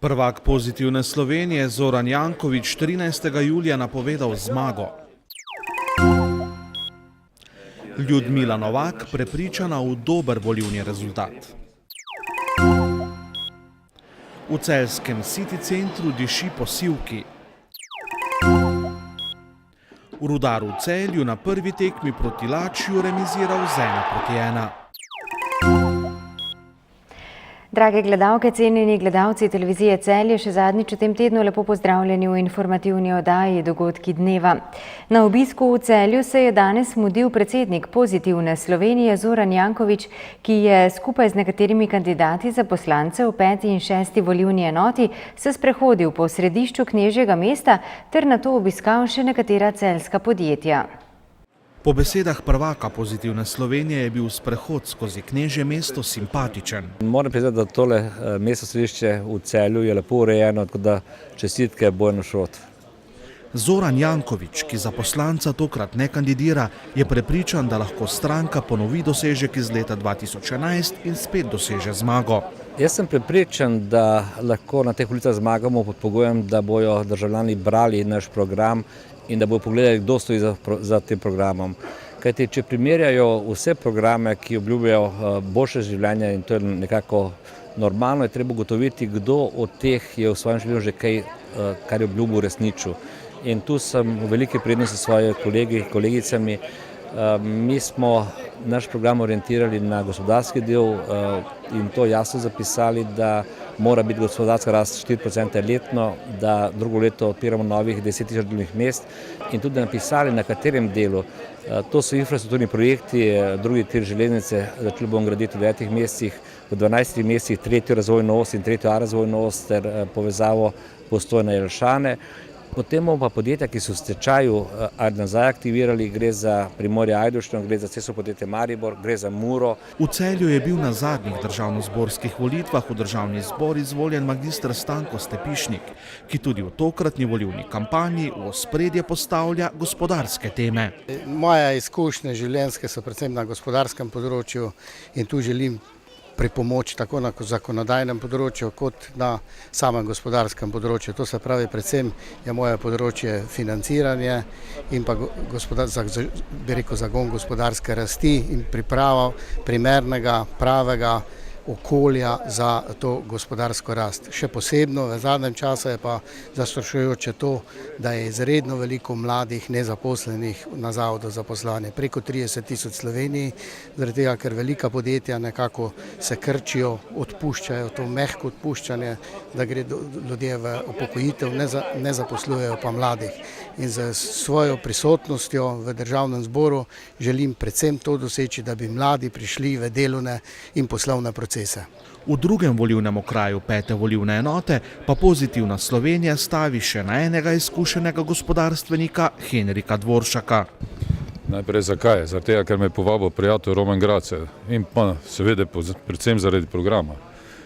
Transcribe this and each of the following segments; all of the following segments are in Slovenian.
Prvak Pozitivne Slovenije Zoran Janković 13. julija napovedal zmago. Ljudmila Novak prepričana v dober volilni rezultat. V celjskem City centru diši po sivki. V Rudaru v Celju na prvi tekmi proti Lačiju remiziral z 1:1. Drage gledalke, cenjeni gledalci televizije Celje, še zadnjič v tem tednu lepo pozdravljeni v informativni oddaji Dogodki dneva. Na obisku v Celju se je danes mudil predsednik Pozitivne Slovenije Zoran Janković, ki je skupaj z nekaterimi kandidati za poslance v 5. in 6. volilni enoti se sprehodil po središču knežjega mesta ter nato obiskal še nekatera celjska podjetja. Po besedah prvaka Pozitivne Slovenije je bil sprehod skozi knežje mesto simpatičen. Moram priznati, da tole mesto središče v Celju je lepo urejeno, tako da čestitke Bojanu Šrotu. Zoran Janković, ki za poslanca tokrat ne kandidira, je prepričan, da lahko stranka ponovi dosežek iz leta 2011 in spet doseže zmago. Jaz sem prepričan, da lahko na teh ulicah zmagamo pod pogojem, da bojo državljani brali naš program in da bodo pogledali, kdo stoji za tem programom. Kajti, če primerjajo vse programe, ki obljubljajo boljše življenje in to je nekako normalno, je treba ugotoviti, kdo od teh je v svojem življenju že kaj, kar je obljubil, resničil. In tu sem v veliki prednosti s svojimi kolegi, kolegicami. Mi smo naš program orientirali na gospodarski del in to jasno zapisali, da mora biti gospodarska rast 4% letno, da drugo leto odpiramo novih 10.000 delovnih mest in tudi napisali, na katerem delu. To so infrastrukturni projekti, drugi tir železnice, začeli bomo graditi v 9 mesecih, v 12 mesecih 3. razvojno os in 3. A razvojno os ter povezavo Postojna-Jelšane. Potem bomo pa podjetja, ki so v stečaju nazaj aktivirali, gre za Primorje-Ajdovščino, gre za Cestno podjetje Maribor, gre za Muro. V Celju je bil na zadnjih državnozborskih volitvah v državni zbor izvoljen magister Stanko Stepišnik, ki tudi v tokratni volilni kampanji v ospredje postavlja gospodarske teme. Moje izkušnje življenjske so predvsem na gospodarskem področju in tu želim pripomoč tako na zakonodajnem področju kot na samem gospodarskem področju. To se pravi, predvsem je moje področje financiranje in pa zagon gospodarske rasti in priprava primernega, pravega okolja za to gospodarsko rast. Še posebno v zadnjem času je pa zastrašujoče to, da je izredno veliko mladih nezaposlenih na zavodu za zaposlovanje, preko 30.000 v Sloveniji, zaradi tega, ker velika podjetja nekako se krčijo, odpuščajo, to mehko odpuščanje, da gre ljudje v upokojitev, ne zaposlujejo pa mladih. In z svojo prisotnostjo v državnem zboru želim predvsem to doseči, da bi mladi prišli v delovne in poslovne procese. V drugem volilnem okraju 5. volilne enote pa Pozitivna Slovenija stavi še na enega izkušenega gospodarstvenika Henrika Dvoršaka. Najprej zakaj? Zaradi tega, ker me je povabil prijatelj Roman Grace in pa seveda predvsem zaradi programa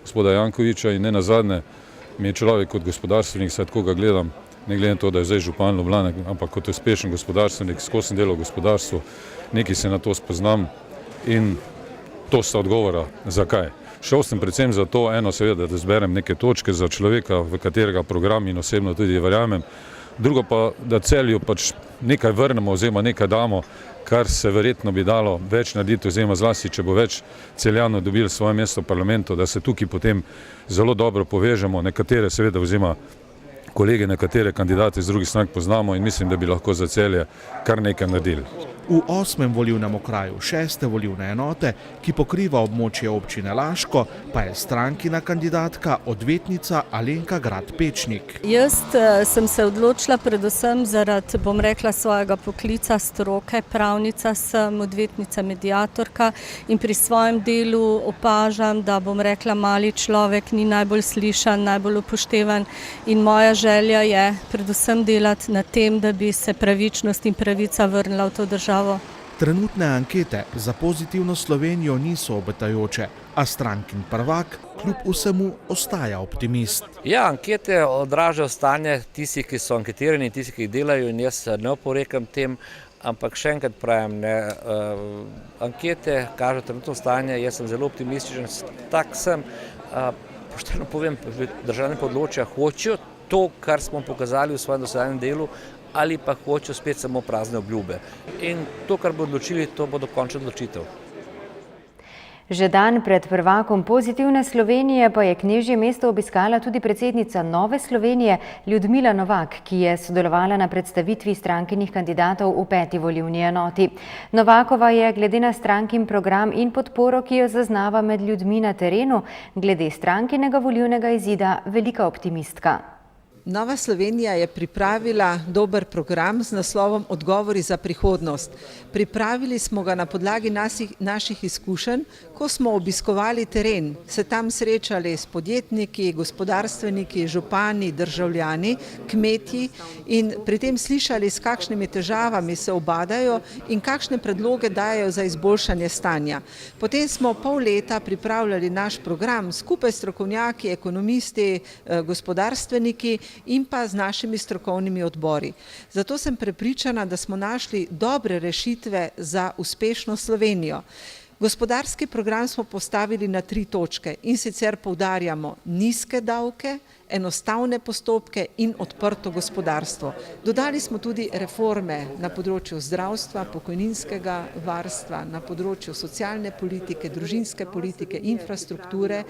gospoda Jankovića in ne nazadnje mi je človek kot gospodarstvenik, saj tako ga gledam, ne glede na to, da je zdaj župan Ljubljane, ampak kot uspešen gospodarstvenik, skozi delo v gospodarstvu, nekaj se na to spoznam in to sta odgovora, zakaj. Šel sem predvsem za to, eno seveda, da zberem neke točke za človeka, v katerega program in osebno tudi verjamem, drugo pa, da Celju pač nekaj vrnemo oziroma nekaj damo, kar se verjetno bi dalo več narediti oziroma zlasti, če bo več Celjanov dobili svoje mesto v parlamentu, da se tukaj potem zelo dobro povežemo, nekatere seveda oziroma kolege, nekatere kandidate iz drugih strank poznamo in mislim, da bi lahko za Celje kar nekaj naredili. V 8. volilnem okraju 6. volilne enote, ki pokriva območje občine Laško, pa je strankina kandidatka odvetnica Alenka Grad Pečnik. Jaz sem se odločila predvsem zaradi, bom rekla, svojega poklica, stroke, pravnica sem, odvetnica, mediatorka in pri svojem delu opažam, da, bom rekla, mali človek ni najbolj slišan, najbolj upoštevan in moja želja je predvsem delati na tem, da bi se pravičnost in pravica vrnila v to državo. Trenutne ankete za Pozitivno Slovenijo niso obetajoče, a strankin prvak kljub vsemu ostaja optimist. Ja, ankete odražajo stanje tistih, ki so anketirani, tistih, ki delajo in jaz ne oporekam tem, ampak še enkrat pravim, ankete kažejo trenutno stanje, jaz sem zelo optimističen, tak sem. pošteno povem, državne področja hočejo to, kar smo pokazali v svojem dosedanjem delu, ali pa hočejo spet samo prazne obljube. In to, kar bodo odločili, to bo dokončna odločitev. Že dan pred prvakom Pozitivne Slovenije pa je knežje mesto obiskala tudi predsednica Nove Slovenije Ljudmila Novak, ki je sodelovala na predstavitvi strankinih kandidatov v 5. volilni enoti. Novakova je glede na strankin program in podporo, ki jo zaznava med ljudmi na terenu, glede strankinega volilnega izida velika optimistka. Nova Slovenija je pripravila dober program z naslovom Odgovori za prihodnost. Pripravili smo ga na podlagi naših izkušenj, ko smo obiskovali teren, se tam srečali s podjetniki, gospodarstveniki, župani, državljani, kmetji in pri tem slišali, s kakšnimi težavami se ubadajo in kakšne predloge dajo za izboljšanje stanja. Potem smo pol leta pripravljali naš program skupaj s strokovnjaki, ekonomisti, gospodarstveniki in pa z našimi strokovnimi odbori. Zato sem prepričana, da smo našli dobre rešitve za uspešno Slovenijo. Gospodarski program smo postavili na 3 točke in sicer poudarjamo nizke davke, enostavne postopke in odprto gospodarstvo. Dodali smo tudi reforme na področju zdravstva, pokojninskega varstva, na področju socialne politike, družinske politike, infrastrukture,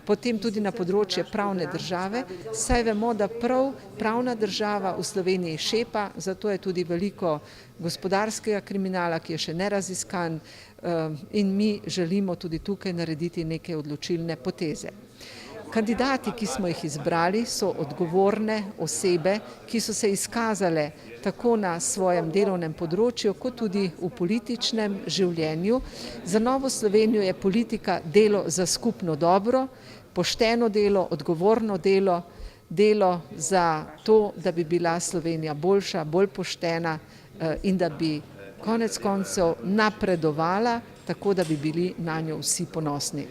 potem tudi na področje pravne države, saj vemo, da prav pravna država v Sloveniji šepa, zato je tudi veliko gospodarskega kriminala, ki je še neraziskan in mi želimo tudi tukaj narediti neke odločilne poteze. Kandidati, ki smo jih izbrali, so odgovorne osebe, ki so se izkazale tako na svojem delovnem področju, kot tudi v političnem življenju. Za Novo Slovenijo je politika delo za skupno dobro, pošteno delo, odgovorno delo, delo za to, da bi bila Slovenija boljša, bolj poštena in da bi konec koncev napredovala, tako da bi bili na njo vsi ponosni.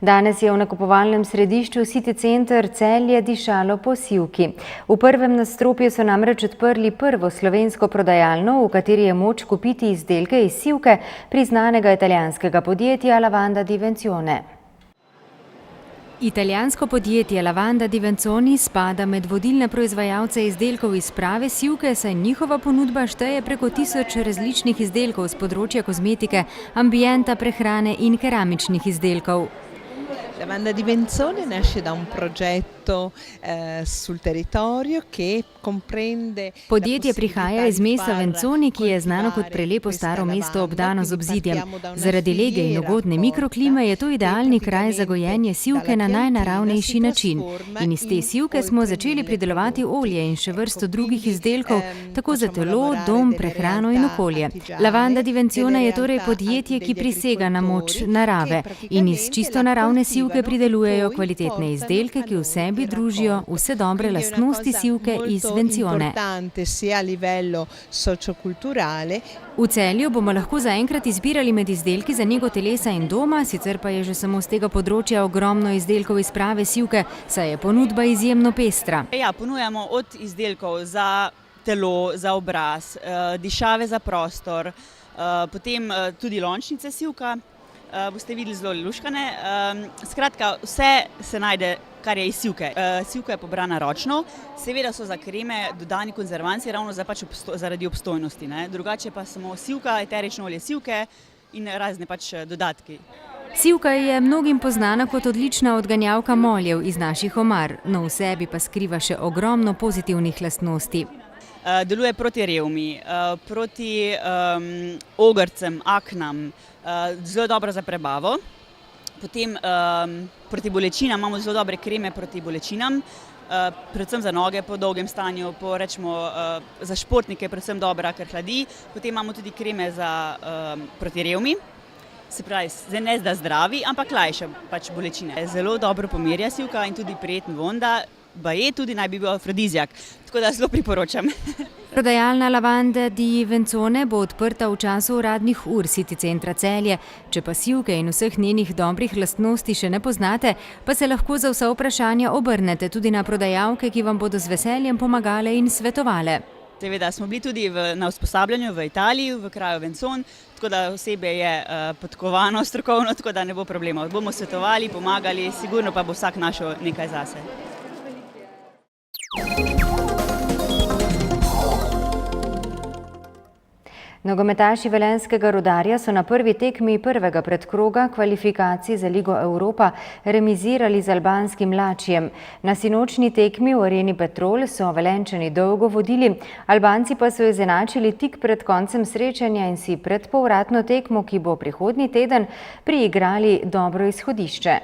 Danes je v nakupovalnem središču City Center Celje dišalo po sivki. V prvem nadstropju so namreč odprli prvo slovensko prodajalno, v kateri je moč kupiti izdelke iz sivke priznanega italijanskega podjetja Lavanda Divenzione. Italijansko podjetje Lavanda Divenzioni spada med vodilne proizvajalce izdelkov iz prave sivke, saj njihova ponudba šteje preko 1000 različnih izdelkov z področja kozmetike, ambienta, prehrane in keramičnih izdelkov. Lavanda Divenzioni nasce da un progetto sul territorio che comprende. Podjetje prihaja iz mesta Venzoni, ki je znano kot prelepo staro mesto obdano z obzidjem. Zaradi lege in ugodne mikroklime je to idealni kraj za gojenje sivke na najnaravnejši način. In iz te sivke smo začeli pridelovati olje in še vrsto drugih izdelkov, tako za telo, dom, prehrano in okolje. Lavanda Divenzione je torej podjetje, ki prisega na moč narave in iz čisto naravne sivke pridelujejo kvalitetne izdelke, ki v sebi družijo vse dobre lastnosti sivke iz Venzione. V Celju bomo lahko zaenkrat izbirali med izdelki za nego telesa in doma, sicer pa je že samo z tega področja ogromno izdelkov iz prave sivke, saj je ponudba izjemno pestra. Ja, ponujamo od izdelkov za telo, za obraz, dišave za prostor, potem tudi lončnice sivka. Boste videli zelo luškane. Skratka, vse se najde, kar je iz sivke. Sivka je pobrana ročno, seveda so za kreme dodani konzervanci, ravno zaradi obstojnosti. Drugače pa samo sivka, eterično olje sivke in razne dodatki. Sivka je mnogim poznana kot odlična odganjavka moljev iz naših omar, no v sebi pa skriva še ogromno pozitivnih lastnosti. Deluje proti revmi, proti ogrcem, aknam, zelo dobro za prebavo. Potem proti bolečinam imamo zelo dobre kreme proti bolečinam, predvsem za noge po dolgem stanju, za športnike predvsem dobra, ker hladi. Potem imamo tudi kreme proti revmi, se pravi, ne da zdravi, ampak lajša bolečine. Zelo dobro pomirja sivka in tudi prijeten vonda. Baje tudi naj bi bil afrodiziak, tako da zelo priporočam. Prodajalna Lavande Divenzione bo odprta v času uradnih ur City Centra Celje. Če pa sivke in vseh njenih dobrih lastnosti še ne poznate, pa se lahko za vsa vprašanja obrnete tudi na prodajalke, ki vam bodo z veseljem pomagale in svetovale. Seveda smo bili tudi na usposabljanju v Italiji, v kraju Vencon, tako da osebje je podkovano strokovno, tako da ne bo problema. Bomo svetovali, pomagali, sigurno pa bo vsak našel nekaj zase. Nogometaši velenjskega Rudarja so na prvi tekmi prvega predkroga kvalifikacij za Ligo Evropa remizirali z albanskim Lačijem. Na sinočni tekmi v areni Petrol so Velenjčani dolgo vodili, Albanci pa so izenačili tik pred koncem srečanja in si pred povratno tekmo, ki bo prihodnji teden, priigrali dobro izhodišče.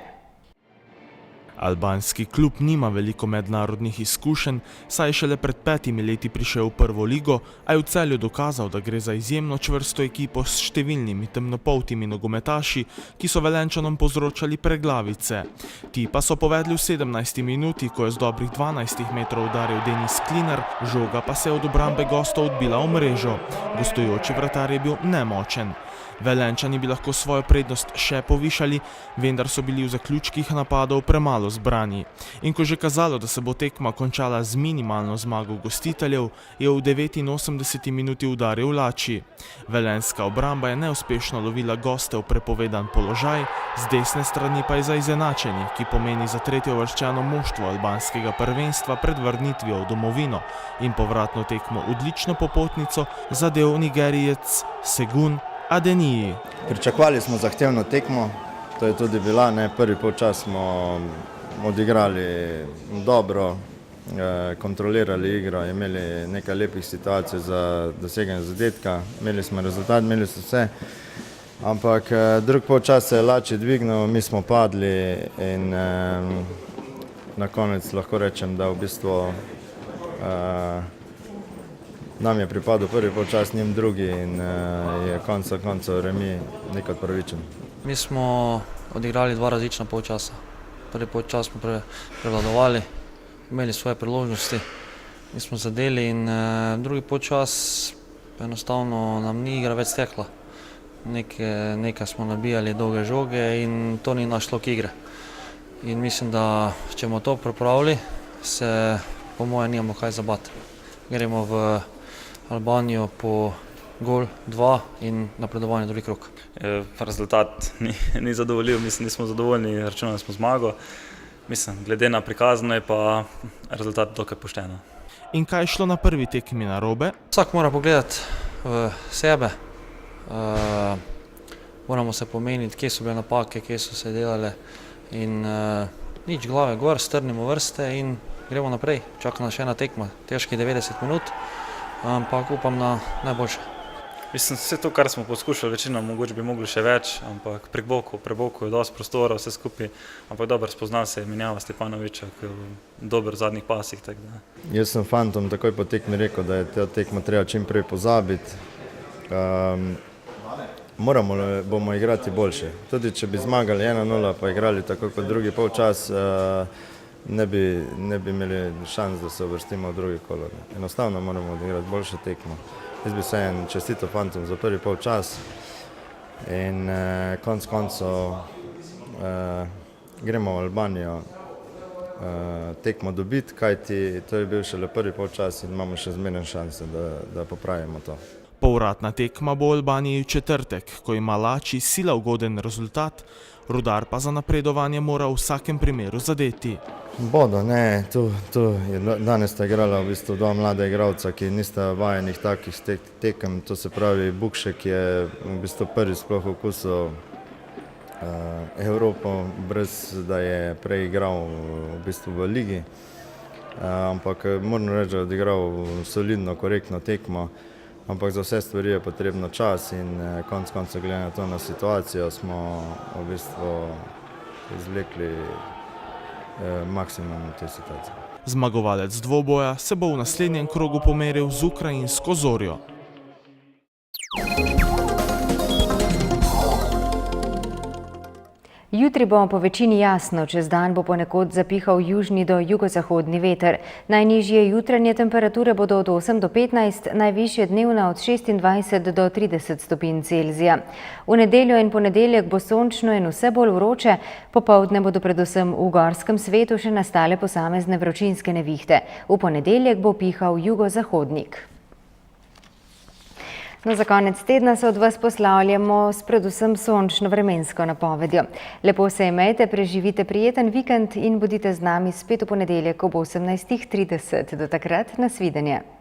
Albanski klub nima veliko mednarodnih izkušenj, saj je šele pred 5 leti prišel v prvo ligo, a je v Celju dokazal, da gre za izjemno čvrsto ekipo s številnimi temnopoltimi nogometaši, ki so Velenjčanom povzročali preglavice. Ti pa so povedli v 17. minuti, ko je z dobrih 12 metrov udaril Denis Klinar, žoga pa se je od obrambe gostov odbila v mrežo. Gostujoči vratar je bil nemočen. Velenjčani bi lahko svojo prednost še povišali, vendar so bili v zaključkih napadov premalo zbrani. In ko že kazalo, da se bo tekma končala z minimalno zmago gostiteljev, je v 89. minuti udaril Lači. Velenjska obramba je neuspešno lovila goste v prepovedan položaj, z desne strani pa je za izenačenje, ki pomeni za tretjeuvrščeno moštvo albanskega prvenstva pred vrnitvijo v domovino in povratno tekmo odlično popotnico zadel Nigerijec Segun Adeniji. Pričakovali smo zahtevno tekmo, to je tudi bila, prvi polčas smo odigrali dobro, kontrolirali igro, imeli nekaj lepih situacij za doseganje zadetka, imeli smo rezultat, imeli so vse, ampak drug polčas se je Lači dvignil, mi smo padli in na konec lahko rečem, da v bistvu nam je pripadel prvi polčas, njim drugi in je koncev remi nekaj pravičen. Mi smo odigrali dva različna polčasa. Prvi polčas smo prevladovali, imeli svoje priložnosti, mi smo zadeli in drugi polčas enostavno nam ni igra več stekla. Nekaj smo nabijali dolge žoge in to ni naš slog igre. In mislim, da če bomo to pripravili, se po moje nimamo kaj zabati. Gremo v Albanijo po gol 2 in napredovanje drugi krog. Rezultat ni zadovoljiv, mislim, nismo zadovoljni, računali smo zmago. Mislim, glede na prikazano je pa rezultat dokaj pošteno. In kaj je šlo na prvi tekmi narobe? Vsak mora pogledati v sebe. Moramo se pomeniti, kje so bile napake, kje so se delale. In nič glave gor, strnimo vrste in gremo naprej. Čaka nas še ena tekma, težkih 90 minut. Ampak upam na najboljše. Mislim, vse to, kar smo poskušali, večino mogoče bi mogli še več, ampak prek boku je dosti prostora, vse skupaj, ampak dobro spoznal se je menjava Stepanoviča, ki je dober v zadnjih pasih. Jaz sem fantom takoj po tekmi rekel, da je to tekmo treba čim prej pozabiti. Bomo igrati boljše. Tudi če bi zmagali 1-0 pa igrali tako kot drugi polčas, ne bi imeli šans, da se uvrstimo v drugi kolo. Enostavno moramo odigrati boljše tekmo. Jaz bi se čestito fantom za prvi polčas in koncev gremo v Albanijo tekmo dobiti, kajti to je bil šele prvi polčas in imamo še zmeraj šanse, da popravimo to. Povratna tekma bo v Albaniji v četrtek, ko ima Lači sila ugoden rezultat, Rudar pa za napredovanje mora v vsakem primeru zadeti. Bodo, danes sta igrala v bistvu dva mlada igralca, ki nista vajenih takih tekem, to se pravi Bukšek je v bistvu prvi sploh okusil Evropo, brez da je prej igral v bistvu v ligi, ampak moram reči, da je odigral solidno, korektno tekmo. Ampak za vse stvari je potrebno čas in koncev glede na to na situacijo smo v bistvu izvlekli maksimum v tej situaciji. Zmagovalec dvoboja se bo v naslednjem krogu pomeril z ukrajinsko Zorjo. Jutri bo po večini jasno, čez dan bo ponekod zapihal južni do jugozahodni veter. Najnižje jutranje temperature bodo od 8 do 15, najvišje dnevna od 26 do 30 stopinj Celzija. V nedeljo in ponedeljek bo sončno in vse bolj vroče, popoldne bodo predvsem v gorskem svetu še nastale posamezne vročinske nevihte. V ponedeljek bo pihal jugozahodnik. No, za konec tedna se od vas poslavljamo s predvsem sončno vremensko napovedjo. Lepo se imejte, preživite prijeten vikend in bodite z nami spet v ponedeljek ob 18:30. Do takrat, nasvidenje.